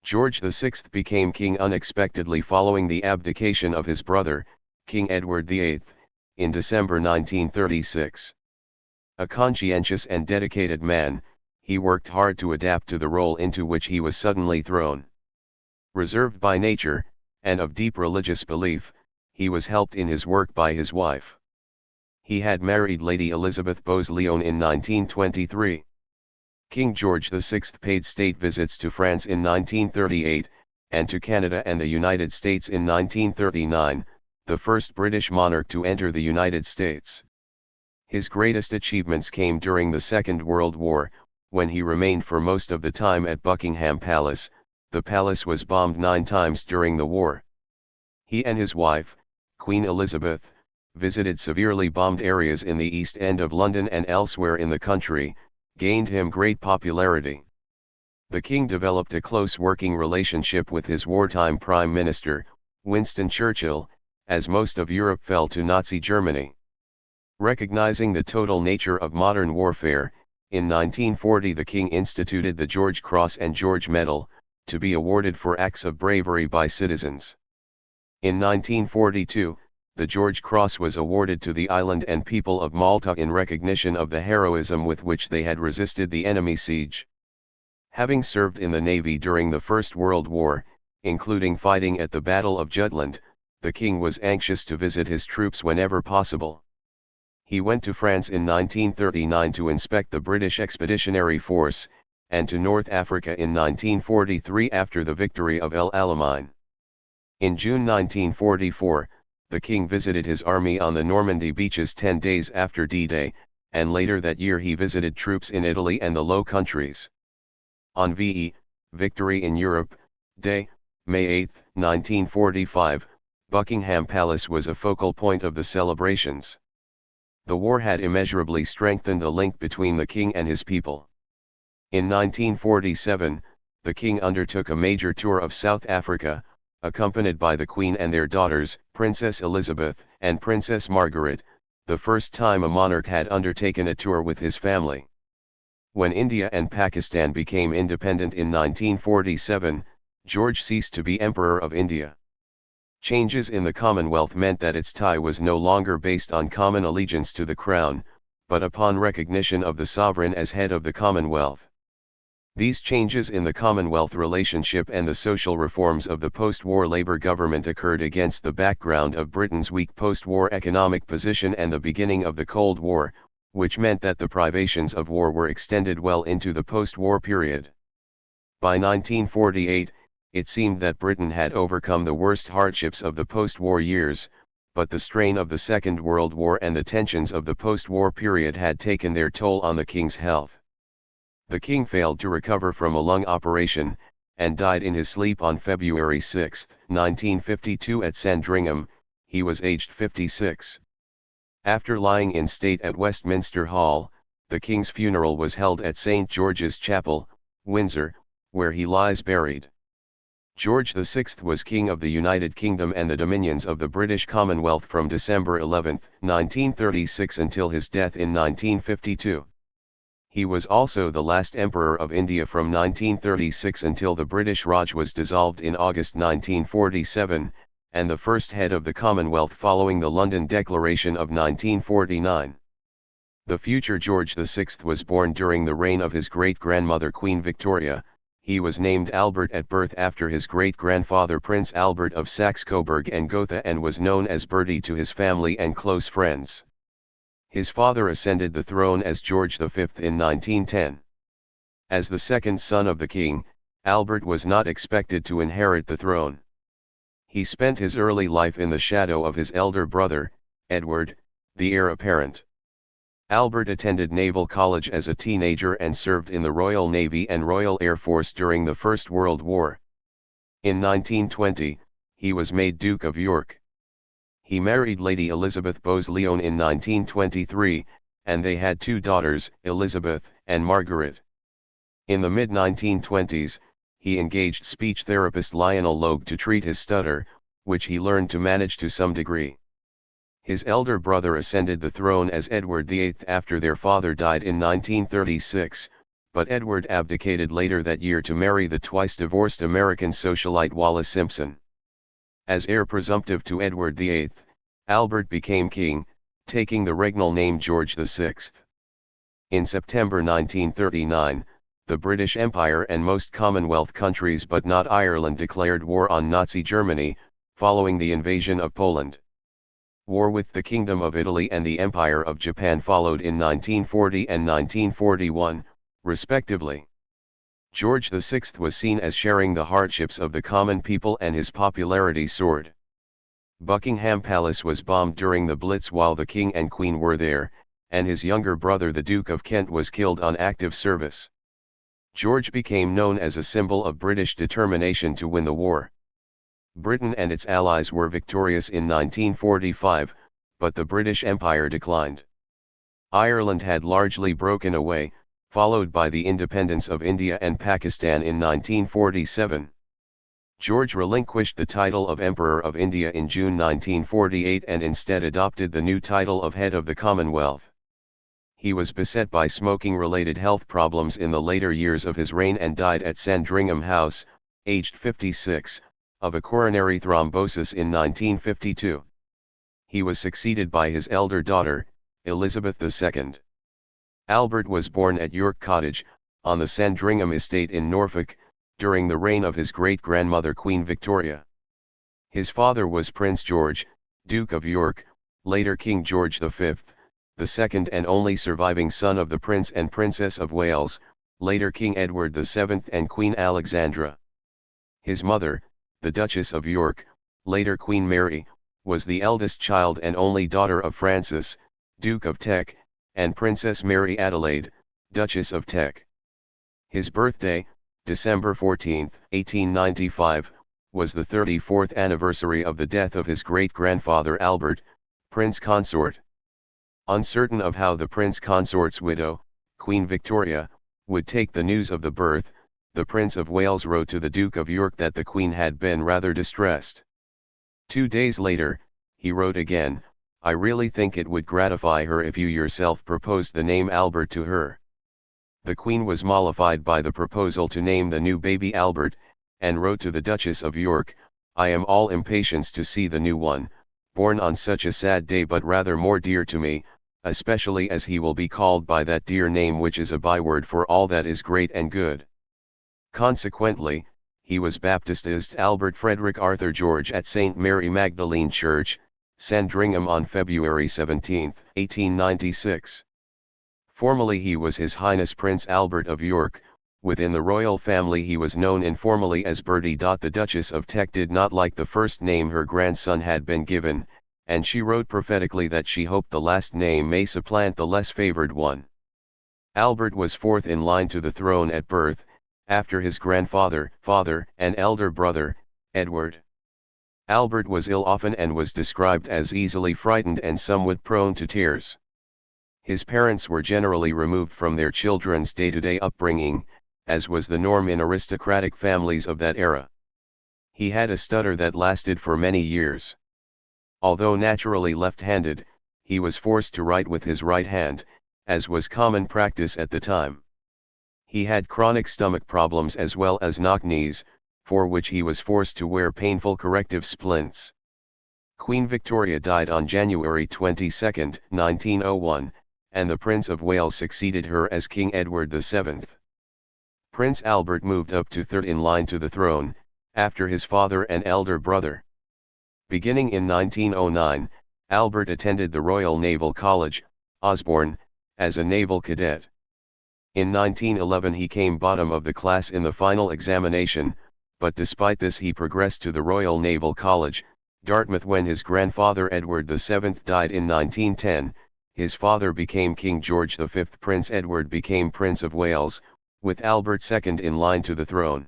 George VI became king unexpectedly following the abdication of his brother, King Edward VIII, in December 1936. A conscientious and dedicated man, he worked hard to adapt to the role into which he was suddenly thrown. Reserved by nature, and of deep religious belief, he was helped in his work by his wife. He had married Lady Elizabeth Bowes Lyon in 1923. King George VI paid state visits to France in 1938, and to Canada and the United States in 1939, the first British monarch to enter the United States. His greatest achievements came during the Second World War, when he remained for most of the time at Buckingham Palace. The palace was bombed 9 times during the war. He and his wife, Queen Elizabeth, visited severely bombed areas in the East End of London and elsewhere in the country, gained him great popularity. The king developed a close working relationship with his wartime Prime Minister, Winston Churchill, as most of Europe fell to Nazi Germany. Recognizing the total nature of modern warfare, in 1940 the king instituted the George Cross and George Medal, to be awarded for acts of bravery by citizens. In 1942, the George Cross was awarded to the island and people of Malta in recognition of the heroism with which they had resisted the enemy siege. Having served in the Navy during the First World War, including fighting at the Battle of Jutland, the king was anxious to visit his troops whenever possible. He went to France in 1939 to inspect the British Expeditionary Force, and to North Africa in 1943 after the victory of El Alamein. In June 1944, the king visited his army on the Normandy beaches 10 days after D-Day, and later that year he visited troops in Italy and the Low Countries. On VE, Victory in Europe, Day, May 8, 1945, Buckingham Palace was a focal point of the celebrations. The war had immeasurably strengthened the link between the king and his people. In 1947, the king undertook a major tour of South Africa, accompanied by the Queen and their daughters, Princess Elizabeth and Princess Margaret, the first time a monarch had undertaken a tour with his family. When India and Pakistan became independent in 1947, George ceased to be Emperor of India. Changes in the Commonwealth meant that its tie was no longer based on common allegiance to the crown, but upon recognition of the sovereign as head of the Commonwealth. These changes in the Commonwealth relationship and the social reforms of the post-war Labour government occurred against the background of Britain's weak post-war economic position and the beginning of the Cold War, which meant that the privations of war were extended well into the post-war period. By 1948, it seemed that Britain had overcome the worst hardships of the post-war years, but the strain of the Second World War and the tensions of the post-war period had taken their toll on the king's health. The king failed to recover from a lung operation, and died in his sleep on February 6, 1952 at Sandringham. He was aged 56. After lying in state at Westminster Hall, the king's funeral was held at St. George's Chapel, Windsor, where he lies buried. George VI was King of the United Kingdom and the Dominions of the British Commonwealth from December 11, 1936 until his death in 1952. He was also the last Emperor of India from 1936 until the British Raj was dissolved in August 1947, and the first head of the Commonwealth following the London Declaration of 1949. The future George VI was born during the reign of his great-grandmother Queen Victoria. He was named Albert at birth after his great-grandfather Prince Albert of Saxe-Coburg and Gotha and was known as Bertie to his family and close friends. His father ascended the throne as George V in 1910. As the second son of the king, Albert was not expected to inherit the throne. He spent his early life in the shadow of his elder brother, Edward, the heir apparent. Albert attended Naval College as a teenager and served in the Royal Navy and Royal Air Force during the First World War. In 1920, he was made Duke of York. He married Lady Elizabeth Bowes Lyon in 1923, and they had 2 daughters, Elizabeth and Margaret. In the mid-1920s, he engaged speech therapist Lionel Logue to treat his stutter, which he learned to manage to some degree. His elder brother ascended the throne as Edward VIII after their father died in 1936, but Edward abdicated later that year to marry the twice-divorced American socialite Wallis Simpson. As heir presumptive to Edward VIII, Albert became king, taking the regnal name George VI. In September 1939, the British Empire and most Commonwealth countries but not Ireland declared war on Nazi Germany, following the invasion of Poland. War with the Kingdom of Italy and the Empire of Japan followed in 1940 and 1941, respectively. George VI was seen as sharing the hardships of the common people, and his popularity soared. Buckingham Palace was bombed during the Blitz while the King and Queen were there, and his younger brother the Duke of Kent was killed on active service. George became known as a symbol of British determination to win the war. Britain and its allies were victorious in 1945, but the British Empire declined. Ireland had largely broken away, followed by the independence of India and Pakistan in 1947. George relinquished the title of Emperor of India in June 1948 and instead adopted the new title of Head of the Commonwealth. He was beset by smoking-related health problems in the later years of his reign and died at Sandringham House, aged 56, of a coronary thrombosis in 1952. He was succeeded by his elder daughter, Elizabeth II. Albert was born at York Cottage, on the Sandringham estate in Norfolk, during the reign of his great-grandmother Queen Victoria. His father was Prince George, Duke of York, later King George V, the second and only surviving son of the Prince and Princess of Wales, later King Edward VII and Queen Alexandra. His mother, the Duchess of York, later Queen Mary, was the eldest child and only daughter of Francis, Duke of Teck, and Princess Mary Adelaide, Duchess of Teck. His birthday, December 14, 1895, was the 34th anniversary of the death of his great-grandfather Albert, Prince Consort. Uncertain of how the Prince Consort's widow, Queen Victoria, would take the news of the birth, the Prince of Wales wrote to the Duke of York that the Queen had been rather distressed. 2 days later, he wrote again, "I really think it would gratify her if you yourself proposed the name Albert to her." The Queen was mollified by the proposal to name the new baby Albert, and wrote to the Duchess of York, "I am all impatience to see the new one, born on such a sad day but rather more dear to me, especially as he will be called by that dear name which is a byword for all that is great and good." Consequently, he was baptized Albert Frederick Arthur George at St. Mary Magdalene Church, Sandringham on February 17, 1896. Formally he was His Highness Prince Albert of York. Within the royal family he was known informally as Bertie. The Duchess of Teck did not like the first name her grandson had been given, and she wrote prophetically that she hoped the last name may supplant the less favored one. Albert was fourth in line to the throne at birth, after his grandfather, father, and elder brother, Edward. Albert was ill often and was described as easily frightened and somewhat prone to tears. His parents were generally removed from their children's day-to-day upbringing, as was the norm in aristocratic families of that era. He had a stutter that lasted for many years. Although naturally left-handed, he was forced to write with his right hand, as was common practice at the time. He had chronic stomach problems as well as knock-knees, for which he was forced to wear painful corrective splints. Queen Victoria died on January 22, 1901, and the Prince of Wales succeeded her as King Edward VII. Prince Albert moved up to third in line to the throne, after his father and elder brother. Beginning in 1909, Albert attended the Royal Naval College, Osborne, as a naval cadet. In 1911 he came bottom of the class in the final examination, but despite this he progressed to the Royal Naval College, Dartmouth. When his grandfather Edward VII died in 1910, his father became King George V. Prince Edward became Prince of Wales, with Albert second in line to the throne.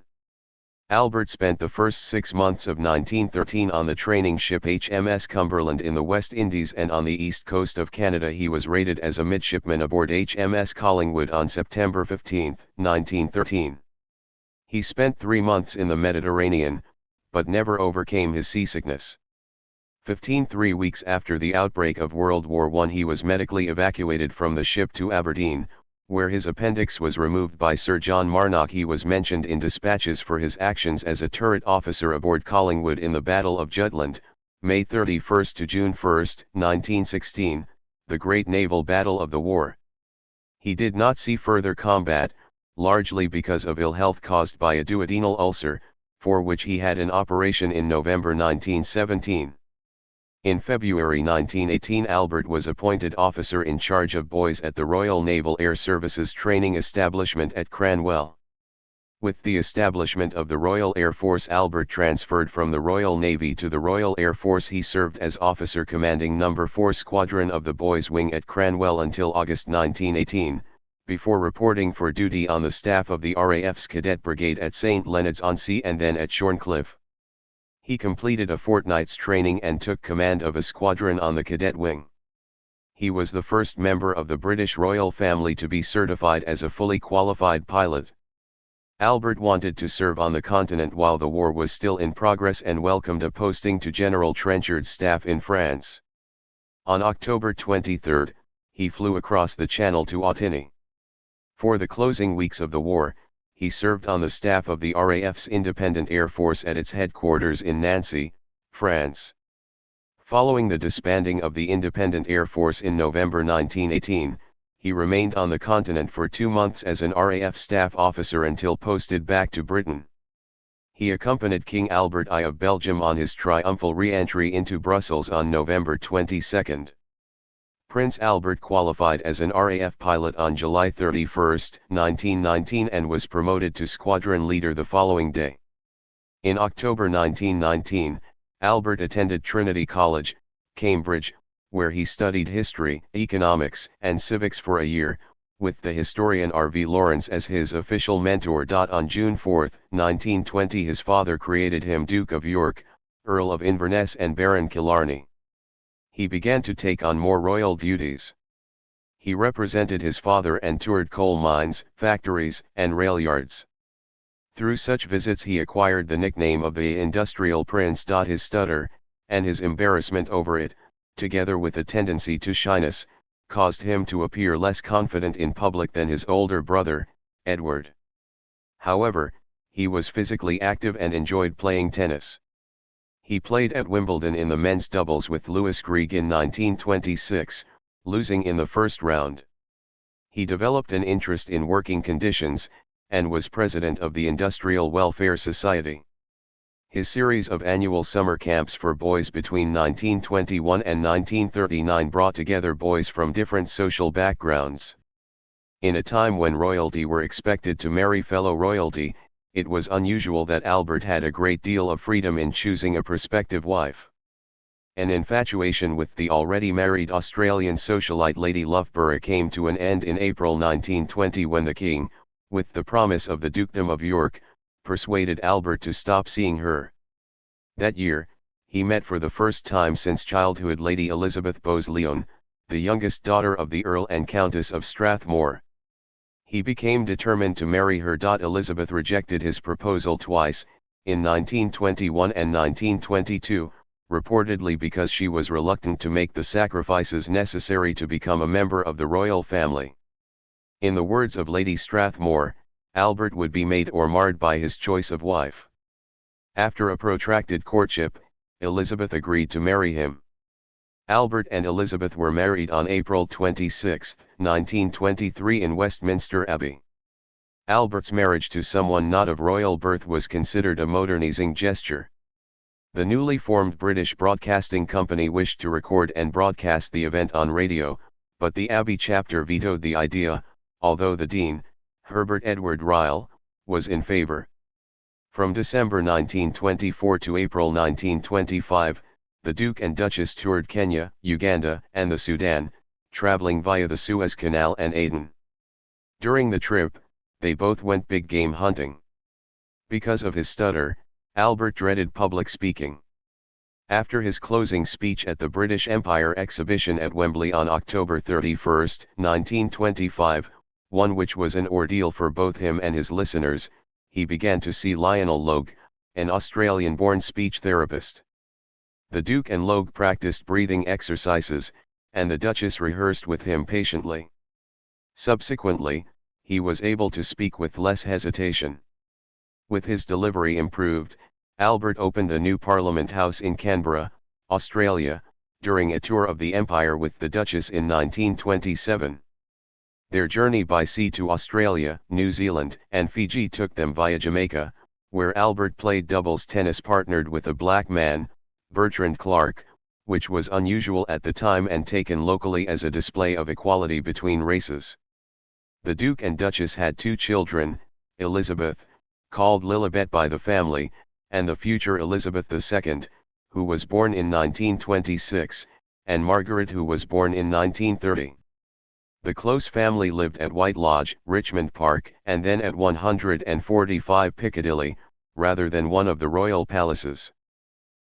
Albert spent the first 6 months of 1913 on the training ship HMS Cumberland in the West Indies, and on the east coast of Canada he was rated as a midshipman aboard HMS Collingwood on September 15, 1913. He spent 3 months in the Mediterranean, but never overcame his seasickness. 3 weeks after the outbreak of World War I he was medically evacuated from the ship to Aberdeen, where his appendix was removed by Sir John Marnock. He was mentioned in dispatches for his actions as a turret officer aboard Collingwood in the Battle of Jutland, May 31 to June 1, 1916, the great naval battle of the war. He did not see further combat, largely because of ill health caused by a duodenal ulcer, for which he had an operation in November 1917. In February 1918 Albert was appointed officer in charge of boys at the Royal Naval Air Services Training Establishment at Cranwell. With the establishment of the Royal Air Force, Albert transferred from the Royal Navy to the Royal Air Force. He served as officer commanding No. 4 Squadron of the Boys Wing at Cranwell until August 1918, before reporting for duty on the staff of the RAF's Cadet Brigade at St. Leonards-on-Sea and then at Shorncliffe. He completed a fortnight's training and took command of a squadron on the Cadet Wing. He was the first member of the British royal family to be certified as a fully qualified pilot. Albert wanted to serve on the continent while the war was still in progress and welcomed a posting to General Trenchard's staff in France. On October 23, he flew across the Channel to Otigny. For the closing weeks of the war, he served on the staff of the RAF's Independent Air Force at its headquarters in Nancy, France. Following the disbanding of the Independent Air Force in November 1918, he remained on the continent for 2 months as an RAF staff officer until posted back to Britain. He accompanied King Albert I of Belgium on his triumphal re-entry into Brussels on November 22. Prince Albert qualified as an RAF pilot on July 31, 1919 and was promoted to squadron leader the following day. In October 1919, Albert attended Trinity College, Cambridge, where he studied history, economics, and civics for a year, with the historian R.V. Lawrence as his official mentor. On June 4, 1920 his father created him Duke of York, Earl of Inverness and Baron Killarney. He began to take on more royal duties. He represented his father and toured coal mines, factories, and rail yards. Through such visits he acquired the nickname of the Industrial Prince. His stutter, and his embarrassment over it, together with a tendency to shyness, caused him to appear less confident in public than his older brother, Edward. However, he was physically active and enjoyed playing tennis. He played at Wimbledon in the men's doubles with Louis Greig in 1926, losing in the first round. He developed an interest in working conditions, and was president of the Industrial Welfare Society. His series of annual summer camps for boys between 1921 and 1939 brought together boys from different social backgrounds. In a time when royalty were expected to marry fellow royalty, it was unusual that Albert had a great deal of freedom in choosing a prospective wife. An infatuation with the already married Australian socialite Lady Loughborough came to an end in April 1920 when the king, with the promise of the Dukedom of York, persuaded Albert to stop seeing her. That year, he met for the first time since childhood Lady Elizabeth Bowes Lyon, the youngest daughter of the Earl and Countess of Strathmore. He became determined to marry her. Elizabeth rejected his proposal twice, in 1921 and 1922, reportedly because she was reluctant to make the sacrifices necessary to become a member of the royal family. In the words of Lady Strathmore, Albert would be made or marred by his choice of wife. After a protracted courtship, Elizabeth agreed to marry him. Albert and Elizabeth were married on April 26, 1923 in Westminster Abbey. Albert's marriage to someone not of royal birth was considered a modernizing gesture. The newly formed British Broadcasting Company wished to record and broadcast the event on radio, but the Abbey chapter vetoed the idea, although the Dean, Herbert Edward Ryle, was in favour. From December 1924 to April 1925, the Duke and Duchess toured Kenya, Uganda, and the Sudan, travelling via the Suez Canal and Aden. During the trip, they both went big game hunting. Because of his stutter, Albert dreaded public speaking. After his closing speech at the British Empire exhibition at Wembley on October 31, 1925, one which was an ordeal for both him and his listeners, he began to see Lionel Logue, an Australian-born speech therapist. The Duke and Logue practiced breathing exercises, and the Duchess rehearsed with him patiently. Subsequently, he was able to speak with less hesitation. With his delivery improved, Albert opened a new Parliament House in Canberra, Australia, during a tour of the Empire with the Duchess in 1927. Their journey by sea to Australia, New Zealand, and Fiji took them via Jamaica, where Albert played doubles tennis partnered with a black man, Bertrand Clark, which was unusual at the time and taken locally as a display of equality between races. The Duke and Duchess had two children, Elizabeth, called Lilibet by the family, and the future Elizabeth II, who was born in 1926, and Margaret, who was born in 1930. The close family lived at White Lodge, Richmond Park, and then at 145 Piccadilly, rather than one of the royal palaces.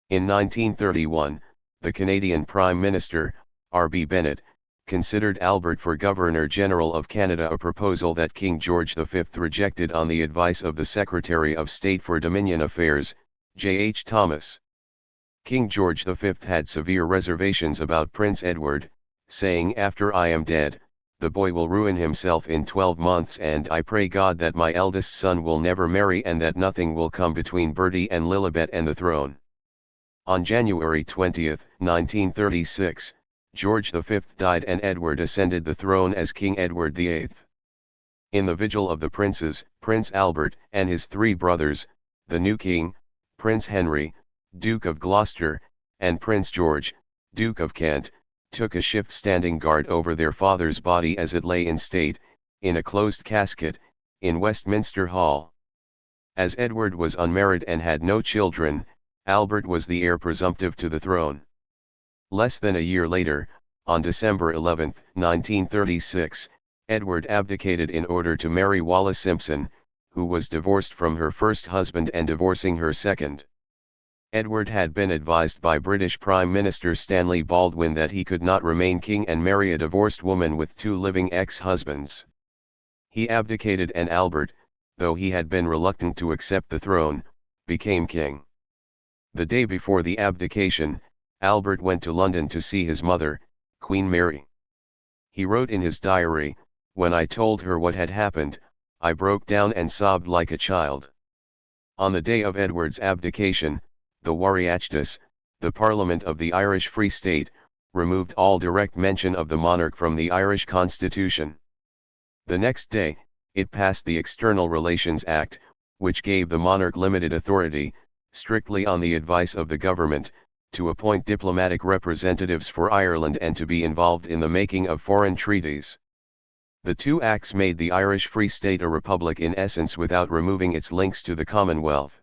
In 1931, the Canadian Prime Minister, R.B. Bennett, considered Albert for Governor-General of Canada, a proposal that King George V rejected on the advice of the Secretary of State for Dominion Affairs, J.H. Thomas. King George V had severe reservations about Prince Edward, saying, "After I am dead, the boy will ruin himself in 12 months, and I pray God that my eldest son will never marry and that nothing will come between Bertie and Lilibet and the throne." On January 20, 1936, George V died and Edward ascended the throne as King Edward VIII. In the vigil of the princes, Prince Albert and his three brothers, the new king, Prince Henry, Duke of Gloucester, and Prince George, Duke of Kent, took a shift standing guard over their father's body as it lay in state, in a closed casket, in Westminster Hall. As Edward was unmarried and had no children, Albert was the heir presumptive to the throne. Less than a year later, on December 11, 1936, Edward abdicated in order to marry Wallis Simpson, who was divorced from her first husband and divorcing her second. Edward had been advised by British Prime Minister Stanley Baldwin that he could not remain king and marry a divorced woman with two living ex-husbands. He abdicated and Albert, though he had been reluctant to accept the throne, became king. The day before the abdication, Albert went to London to see his mother, Queen Mary. He wrote in his diary, "When I told her what had happened, I broke down and sobbed like a child." On the day of Edward's abdication, the Oireachtas, the Parliament of the Irish Free State, removed all direct mention of the monarch from the Irish constitution. The next day, it passed the External Relations Act, which gave the monarch limited authority, strictly on the advice of the government, to appoint diplomatic representatives for Ireland and to be involved in the making of foreign treaties. The two acts made the Irish Free State a republic in essence without removing its links to the Commonwealth.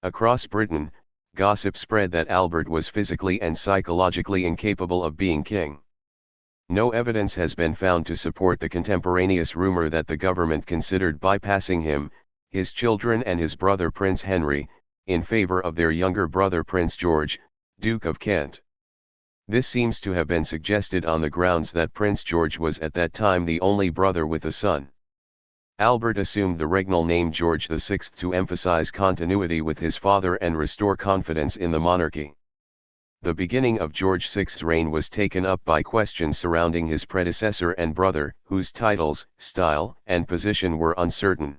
Across Britain, gossip spread that Albert was physically and psychologically incapable of being king. No evidence has been found to support the contemporaneous rumor that the government considered bypassing him, his children and his brother Prince Henry, in favor of their younger brother Prince George, Duke of Kent. This seems to have been suggested on the grounds that Prince George was at that time the only brother with a son. Albert assumed the regnal name George VI to emphasize continuity with his father and restore confidence in the monarchy. The beginning of George VI's reign was taken up by questions surrounding his predecessor and brother, whose titles, style, and position were uncertain.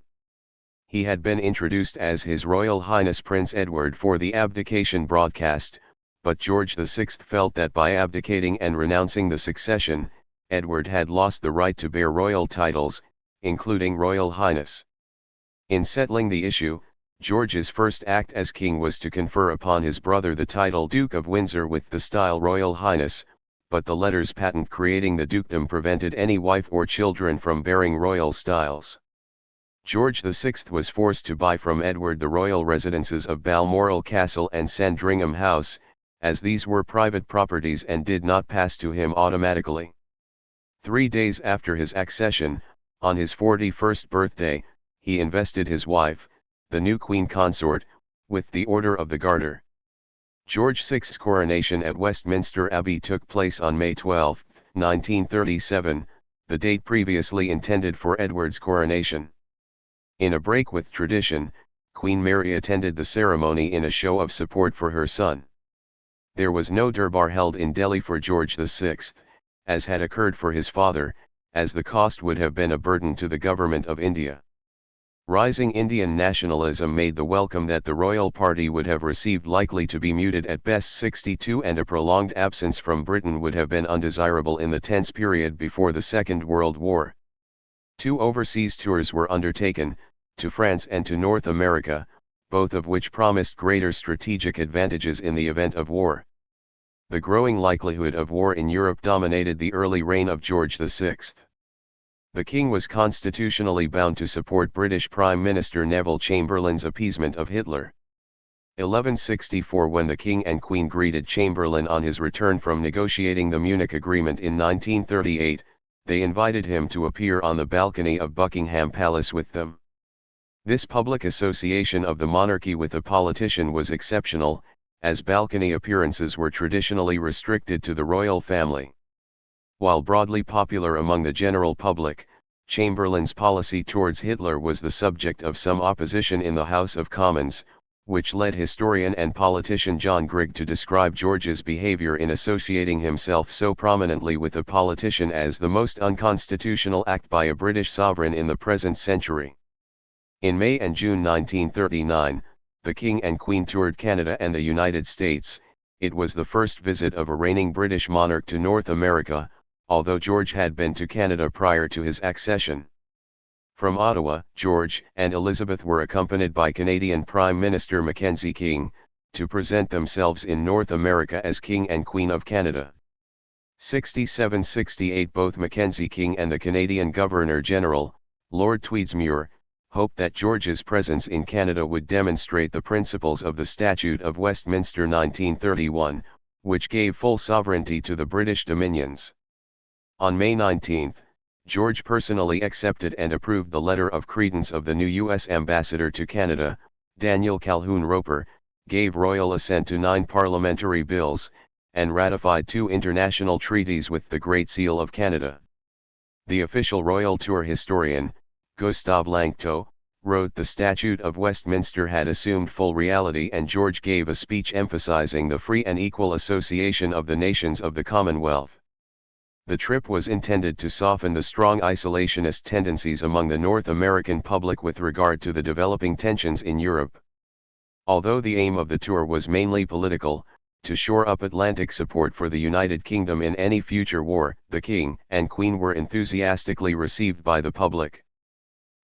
He had been introduced as His Royal Highness Prince Edward for the abdication broadcast, but George VI felt that by abdicating and renouncing the succession, Edward had lost the right to bear royal titles, including Royal Highness. In settling the issue, George's first act as king was to confer upon his brother the title Duke of Windsor with the style Royal Highness, but the letters patent creating the dukedom prevented any wife or children from bearing royal styles. George VI was forced to buy from Edward the royal residences of Balmoral Castle and Sandringham House, as these were private properties and did not pass to him automatically. 3 days after his accession, on his 41st birthday, he invested his wife, the new queen consort, with the Order of the Garter. George VI's coronation at Westminster Abbey took place on May 12, 1937, the date previously intended for Edward's coronation. In a break with tradition, Queen Mary attended the ceremony in a show of support for her son. There was no durbar held in Delhi for George VI, as had occurred for his father, as the cost would have been a burden to the government of India. Rising Indian nationalism made the welcome that the royal party would have received likely to be muted at best 62, and a prolonged absence from Britain would have been undesirable in the tense period before the Second World War. 2 overseas tours were undertaken, to France and to North America, both of which promised greater strategic advantages in the event of war. The growing likelihood of war in Europe dominated the early reign of George VI. The king was constitutionally bound to support British Prime Minister Neville Chamberlain's appeasement of Hitler. 1164. When the king and queen greeted Chamberlain on his return from negotiating the Munich Agreement in 1938, they invited him to appear on the balcony of Buckingham Palace with them. This public association of the monarchy with a politician was exceptional, as balcony appearances were traditionally restricted to the royal family. While broadly popular among the general public, Chamberlain's policy towards Hitler was the subject of some opposition in the House of Commons, which led historian and politician John Grigg to describe George's behavior in associating himself so prominently with a politician as the most unconstitutional act by a British sovereign in the present century. In May and June 1939, the King and Queen toured Canada and the United States. It was the first visit of a reigning British monarch to North America, although George had been to Canada prior to his accession. From Ottawa, George and Elizabeth were accompanied by Canadian Prime Minister Mackenzie King, to present themselves in North America as King and Queen of Canada. 67-68. Both Mackenzie King and the Canadian Governor-General, Lord Tweedsmuir, hoped that George's presence in Canada would demonstrate the principles of the Statute of Westminster 1931, which gave full sovereignty to the British dominions. On May 19, George personally accepted and approved the letter of credence of the new U.S. ambassador to Canada, Daniel Calhoun Roper, gave royal assent to 9 parliamentary bills, and ratified 2 international treaties with the Great Seal of Canada. The official royal tour historian, Gustave Langto, wrote the Statute of Westminster had assumed full reality, and George gave a speech emphasizing the free and equal association of the nations of the Commonwealth. The trip was intended to soften the strong isolationist tendencies among the North American public with regard to the developing tensions in Europe. Although the aim of the tour was mainly political, to shore up Atlantic support for the United Kingdom in any future war, the King and Queen were enthusiastically received by the public.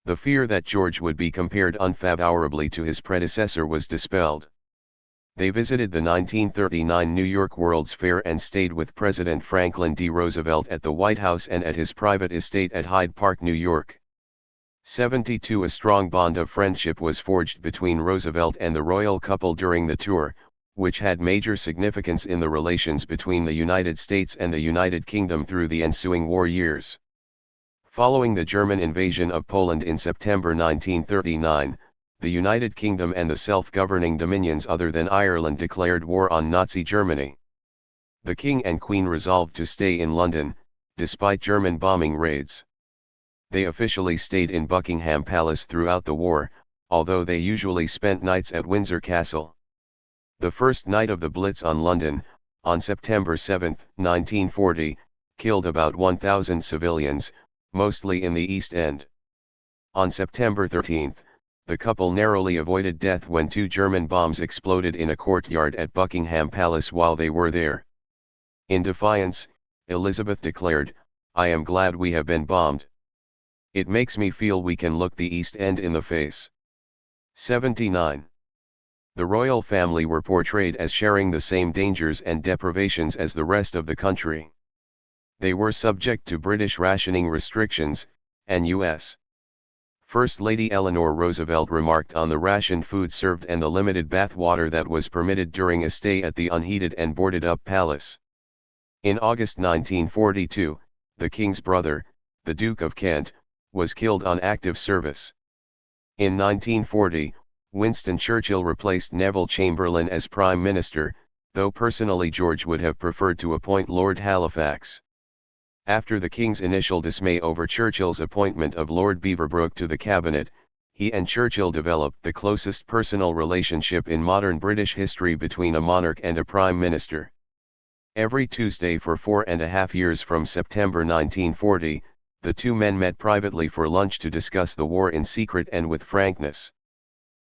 The fear that George would be compared unfavorably to his predecessor was dispelled. They visited the 1939 New York World's Fair and stayed with President Franklin D. Roosevelt at the White House and at his private estate at Hyde Park, New York. 72. A strong bond of friendship was forged between Roosevelt and the royal couple during the tour, which had major significance in the relations between the United States and the United Kingdom through the ensuing war years. Following the German invasion of Poland in September 1939, the United Kingdom and the self-governing dominions other than Ireland declared war on Nazi Germany. The King and Queen resolved to stay in London, despite German bombing raids. They officially stayed in Buckingham Palace throughout the war, although they usually spent nights at Windsor Castle. The first night of the Blitz on London, on September 7, 1940, killed about 1,000 civilians, mostly in the East End. On September 13, the couple narrowly avoided death when 2 German bombs exploded in a courtyard at Buckingham Palace while they were there. In defiance, Elizabeth declared, "I am glad we have been bombed. It makes me feel we can look the East End in the face." 79. The royal family were portrayed as sharing the same dangers and deprivations as the rest of the country. They were subject to British rationing restrictions, and U.S. First Lady Eleanor Roosevelt remarked on the rationed food served and the limited bath water that was permitted during a stay at the unheated and boarded-up palace. In August 1942, the King's brother, the Duke of Kent, was killed on active service. In 1940, Winston Churchill replaced Neville Chamberlain as Prime Minister, though personally George would have preferred to appoint Lord Halifax. After the King's initial dismay over Churchill's appointment of Lord Beaverbrook to the cabinet, he and Churchill developed the closest personal relationship in modern British history between a monarch and a prime minister. Every Tuesday for 4.5 years from September 1940, the two men met privately for lunch to discuss the war in secret and with frankness.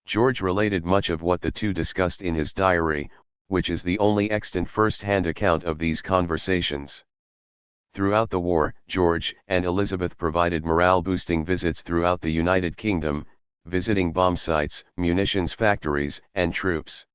George related much of what the two discussed in his diary, which is the only extant first-hand account of these conversations. Throughout the war, George and Elizabeth provided morale-boosting visits throughout the United Kingdom, visiting bomb sites, munitions factories, and troops.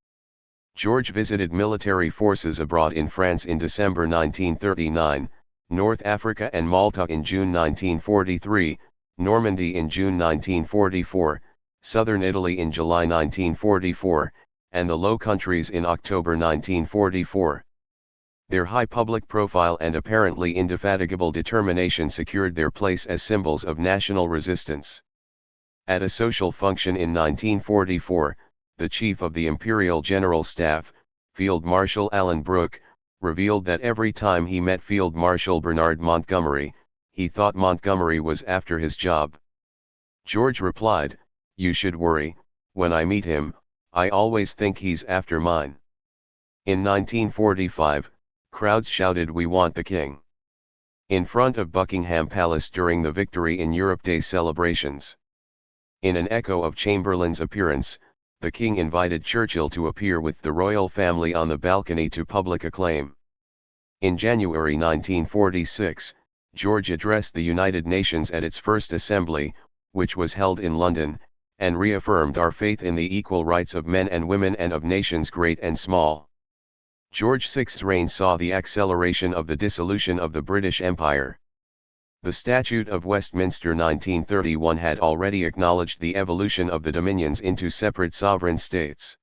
George visited military forces abroad in France in December 1939, North Africa and Malta in June 1943, Normandy in June 1944, southern Italy in July 1944, and the Low Countries in October 1944. Their high public profile and apparently indefatigable determination secured their place as symbols of national resistance. At a social function in 1944, the chief of the Imperial General Staff, Field Marshal Alan Brooke, revealed that every time he met Field Marshal Bernard Montgomery, he thought Montgomery was after his job. George replied, "You should worry, when I meet him, I always think he's after mine." In 1945, crowds shouted "We want the King" in front of Buckingham Palace during the Victory in Europe Day celebrations. In an echo of Chamberlain's appearance, the King invited Churchill to appear with the royal family on the balcony to public acclaim. In January 1946, George addressed the United Nations at its first assembly, which was held in London, and reaffirmed our faith in the equal rights of men and women and of nations great and small. George VI's reign saw the acceleration of the dissolution of the British Empire. The Statute of Westminster 1931 had already acknowledged the evolution of the dominions into separate sovereign states.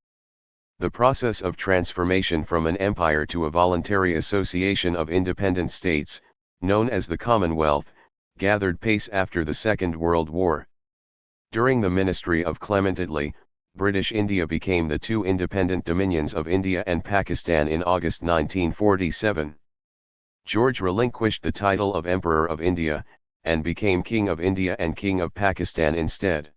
The process of transformation from an empire to a voluntary association of independent states, known as the Commonwealth, gathered pace after the Second World War. During the ministry of Clement Attlee, British India became the two independent dominions of India and Pakistan in August 1947. George relinquished the title of Emperor of India, and became King of India and King of Pakistan instead.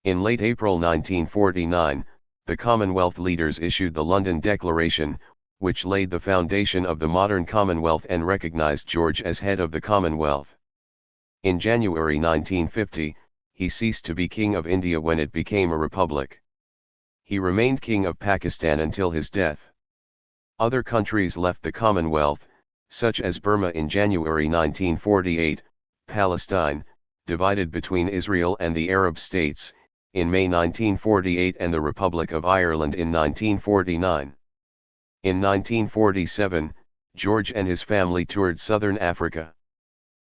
In late April 1949, the Commonwealth leaders issued the London Declaration, which laid the foundation of the modern Commonwealth and recognized George as head of the Commonwealth. In January 1950, he ceased to be King of India when it became a republic. He remained King of Pakistan until his death. Other countries left the Commonwealth, such as Burma in January 1948, Palestine, divided between Israel and the Arab states, in May 1948 and the Republic of Ireland in 1949. In 1947, George and his family toured southern Africa.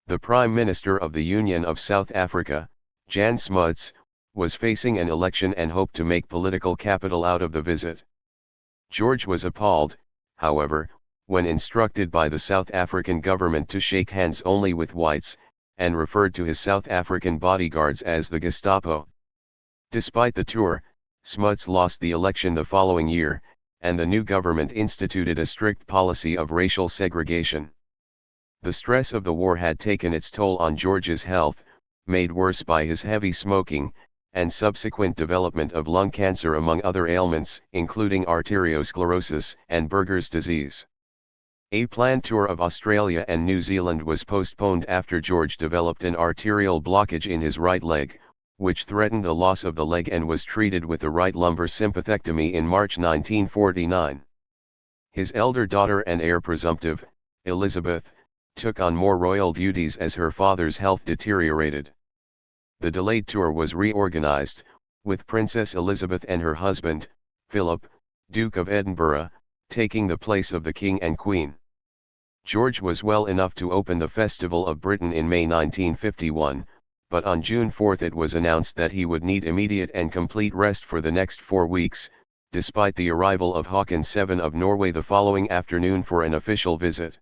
The Prime Minister of the Union of South Africa, Jan Smuts, was facing an election and hoped to make political capital out of the visit. George was appalled, however, when instructed by the South African government to shake hands only with whites, and referred to his South African bodyguards as the Gestapo. Despite the tour, Smuts lost the election the following year, and the new government instituted a strict policy of racial segregation. The stress of the war had taken its toll on George's health, made worse by his heavy smoking, and subsequent development of lung cancer among other ailments, including arteriosclerosis and Buerger's disease. A planned tour of Australia and New Zealand was postponed after George developed an arterial blockage in his right leg, which threatened the loss of the leg, and was treated with a right lumbar sympathectomy in March 1949. His elder daughter and heir presumptive, Elizabeth, took on more royal duties as her father's health deteriorated. The delayed tour was reorganized, with Princess Elizabeth and her husband, Philip, Duke of Edinburgh, taking the place of the King and Queen. George was well enough to open the Festival of Britain in May 1951, but on June 4 it was announced that he would need immediate and complete rest for the next 4 weeks, despite the arrival of Håkon VII of Norway the following afternoon for an official visit.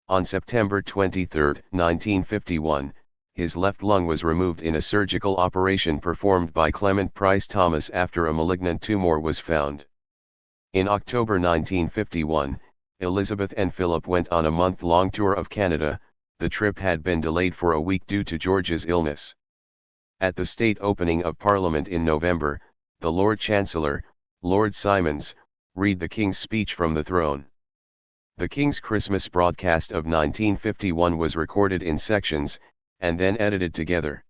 On September 23, 1951, his left lung was removed in a surgical operation performed by Clement Price Thomas after a malignant tumor was found. In October 1951, Elizabeth and Philip went on a month-long tour of Canada. The trip had been delayed for a week due to George's illness. At the state opening of Parliament in November, the Lord Chancellor, Lord Simons, read the King's speech from the throne. The King's Christmas broadcast of 1951 was recorded in sections, and then edited together.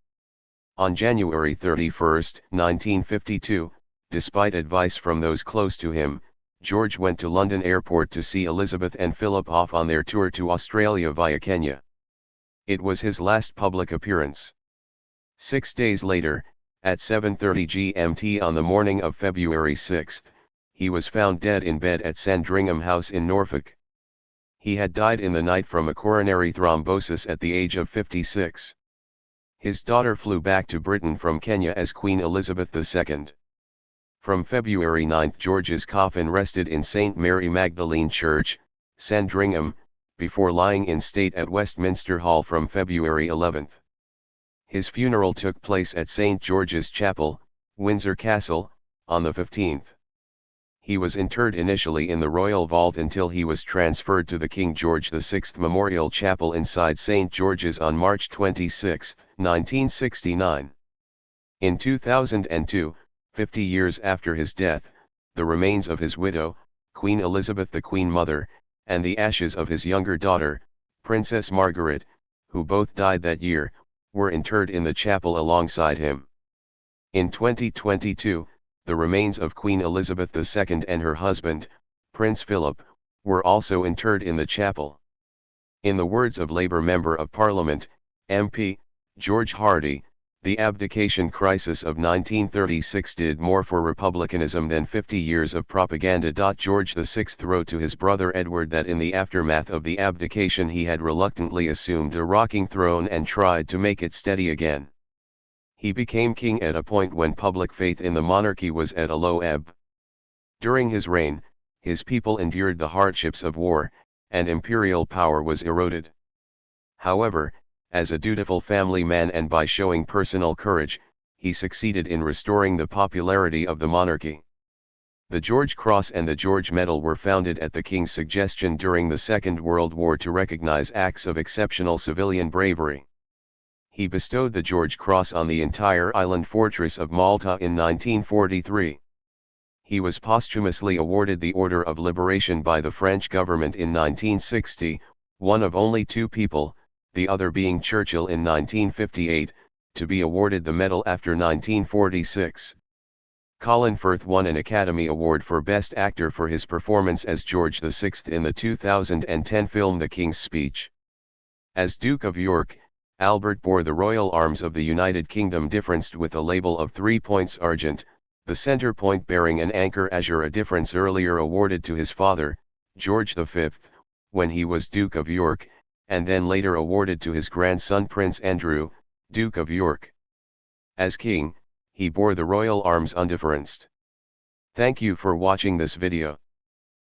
On January 31, 1952, despite advice from those close to him, George went to London Airport to see Elizabeth and Philip off on their tour to Australia via Kenya. It was his last public appearance. 6 days later, at 7:30 GMT on the morning of February 6, he was found dead in bed at Sandringham House in Norfolk. He had died in the night from a coronary thrombosis at the age of 56. His daughter flew back to Britain from Kenya as Queen Elizabeth II. From February 9, George's coffin rested in St. Mary Magdalene Church, Sandringham, before lying in state at Westminster Hall from February 11. His funeral took place at St. George's Chapel, Windsor Castle, on the 15th. He was interred initially in the Royal Vault until he was transferred to the King George VI Memorial Chapel inside St. George's on March 26, 1969. In 2002, 50 years after his death, the remains of his widow, Queen Elizabeth the Queen Mother, and the ashes of his younger daughter, Princess Margaret, who both died that year, were interred in the chapel alongside him. In 2022, the remains of Queen Elizabeth II and her husband, Prince Philip, were also interred in the chapel. In the words of Labour Member of Parliament, MP, George Hardie, the abdication crisis of 1936 did more for republicanism than 50 years of propaganda. George VI wrote to his brother Edward that in the aftermath of the abdication he had reluctantly assumed a rocking throne and tried to make it steady again. He became king at a point when public faith in the monarchy was at a low ebb. During his reign, his people endured the hardships of war, and imperial power was eroded. However, as a dutiful family man and by showing personal courage, he succeeded in restoring the popularity of the monarchy. The George Cross and the George Medal were founded at the king's suggestion during the Second World War to recognize acts of exceptional civilian bravery. He bestowed the George Cross on the entire island fortress of Malta in 1943. He was posthumously awarded the Order of Liberation by the French government in 1960, one of only two people, the other being Churchill in 1958, to be awarded the medal after 1946. Colin Firth won an Academy Award for Best Actor for his performance as George VI in the 2010 film The King's Speech. As Duke of York, Albert bore the royal arms of the United Kingdom differenced with a label of 3 points argent, the centre point bearing an anchor azure, a difference earlier awarded to his father, George V, when he was Duke of York, and then later awarded to his grandson Prince Andrew, Duke of York. As king, he bore the royal arms undifferenced. Thank you for watching this video.